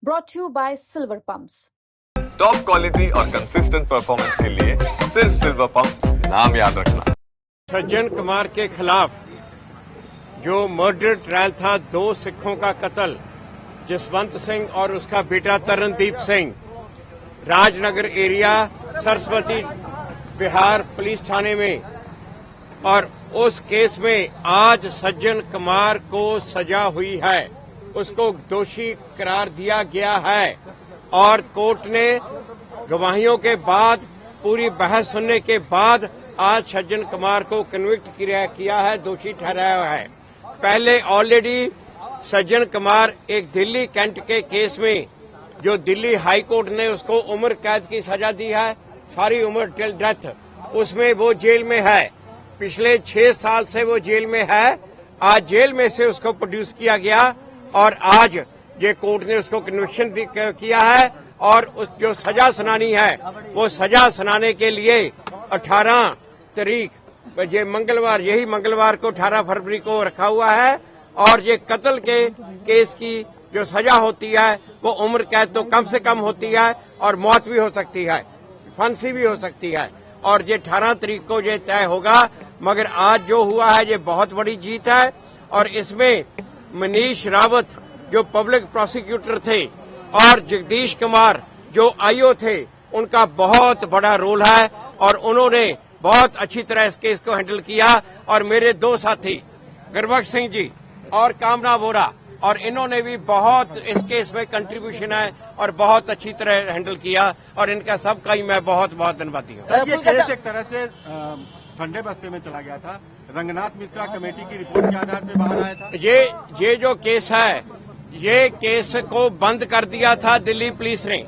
brought to you by Silver Pumps. Top quality और consistent performance के लिए सिर्फ सिल्वर पंप्स, नाम याद रखना। सज्जन कुमार के खिलाफ जो मर्डर ट्रायल था, 2 सिखों का कत्ल, जसवंत सिंह और उसका बेटा तरनदीप सिंह, राजनगर एरिया सरस्वती बिहार पुलिस थाने में, और उस केस में आज सज्जन कुमार को सजा हुई है, उसको दोषी करार दिया गया है और कोर्ट ने गवाहियों के बाद, पूरी बहस सुनने के बाद आज सज्जन कुमार को कन्विक्ट किया है, दोषी ठहराया है। पहले ऑलरेडी सज्जन कुमार एक दिल्ली कैंट के केस में, जो दिल्ली हाई कोर्ट ने उसको उम्र कैद की सजा दी है, सारी उम्र टिल डेथ, उसमें वो जेल में है। पिछले 6 साल से वो जेल में है। आज जेल में से उसको प्रोड्यूस किया गया और आज ये कोर्ट ने उसको कन्विक्शन किया है और उस जो सजा सुनानी है, वो सजा सुनाने के लिए 18 तारीख, ये मंगलवार, यही मंगलवार को 18 फरवरी को रखा हुआ है। और ये कत्ल के केस की जो सजा होती है वो उम्र कैद तो कम से कम होती है और मौत भी हो सकती है, फांसी भी हो सकती है, और ये 18 तारीख को ये तय होगा। मगर आज जो हुआ है ये बहुत बड़ी जीत है और इसमें मनीष रावत जो पब्लिक प्रोसिक्यूटर थे और जगदीश कुमार जो आईओ थे, उनका बहुत बड़ा रोल है और उन्होंने बहुत अच्छी तरह इस केस को हैंडल किया। और मेरे 2 साथी गुरबख्श सिंह जी और कामना बोरा, और इन्होंने भी बहुत इस केस में कंट्रीब्यूशन है और बहुत अच्छी तरह हैंडल किया और इनका सबका ही मैं बहुत बहुत धन्यवादी हूँ। सर, ये केस एक तरह से ठंडे बस्ते में चला गया था। रंगनाथ मिश्रा कमेटी की रिपोर्ट के आधार पर बाहर आया था। ये जो केस है, ये केस को बंद कर दिया था दिल्ली पुलिस ने।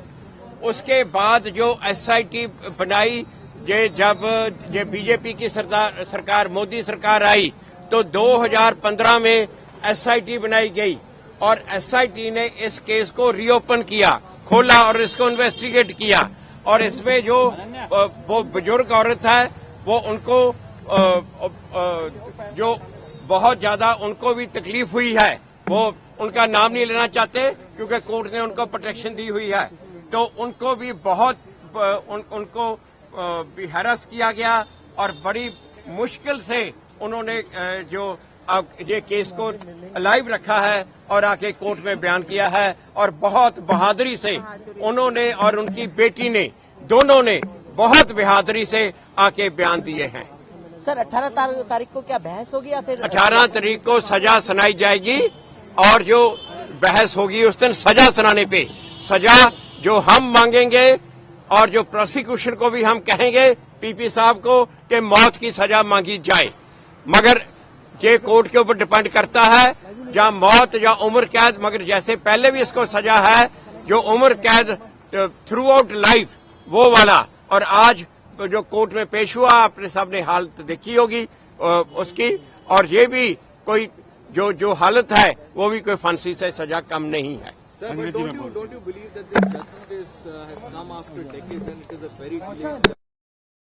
उसके बाद जो एसआईटी बनाई, ये जब ये बीजेपी की सरकार मोदी सरकार आई तो 2015 में एसआईटी बनाई गई और एसआईटी ने इस केस को रीओपन किया, खोला और इसको इन्वेस्टिगेट किया। और इसमें जो वो बुजुर्ग औरत है, वो उनको जो बहुत ज्यादा उनको भी तकलीफ हुई है, वो उनका नाम नहीं लेना चाहते क्योंकि कोर्ट ने उनको प्रोटेक्शन दी हुई है, तो उनको भी बहुत उनको भी हैरस किया गया और बड़ी मुश्किल से उन्होंने जो अब ये केस को अलाइव रखा है और आके कोर्ट में बयान किया है। और बहुत बहादुरी से उन्होंने और उनकी बेटी ने, दोनों ने बहुत बहादुरी से आके बयान दिए हैं। सर, 18 तारीख को क्या बहस होगी या फिर 18 तारीख को सजा सुनाई जाएगी और जो बहस होगी उस दिन सजा सुनाने पे, सजा जो हम मांगेंगे और जो प्रोसिक्यूशन को भी हम कहेंगे पीपी साहब को कि मौत की सजा मांगी जाए। मगर ये कोर्ट के ऊपर डिपेंड करता है, या मौत या उम्र कैद। मगर जैसे पहले भी इसको सजा है, जो उम्र कैद थ्रू आउट लाइफ वो वाला, और आज जो कोर्ट में पेश हुआ, आपने सामने हालत देखी होगी उसकी, और ये भी कोई जो हालत है वो भी कोई फांसी से सजा कम नहीं है। Sir, but don't you believe that this justice has come after decades and it is a very delayed?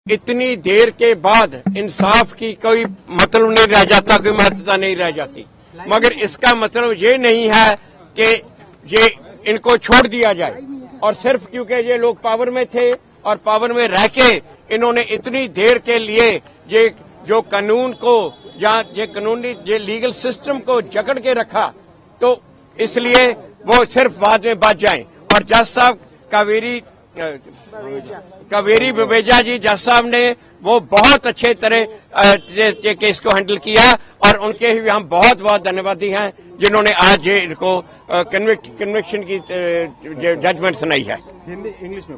इतनी देर के बाद इंसाफ की कोई मतलब नहीं रह जाता, कोई महत्वता नहीं रह जाती। मगर इसका मतलब ये नहीं है कि ये इनको छोड़ दिया जाए, और सिर्फ क्योंकि ये लोग पावर में थे और पावर में रह के इन्होंने इतनी देर के लिए ये जो कानून को या ये कानूनी ये लीगल सिस्टम को जकड़ के रखा, तो इसलिए वो सिर्फ बाद में बच जाएं। और जज साहब कावेरी बवेजा जी, जज साहब ने वो बहुत अच्छे तरह केस को हैंडल किया और उनके भी हम बहुत बहुत धन्यवादी हैं जिन्होंने आज ये इनको कन्विक्शन की जजमेंट सुनाई है। हिंदी इंग्लिश में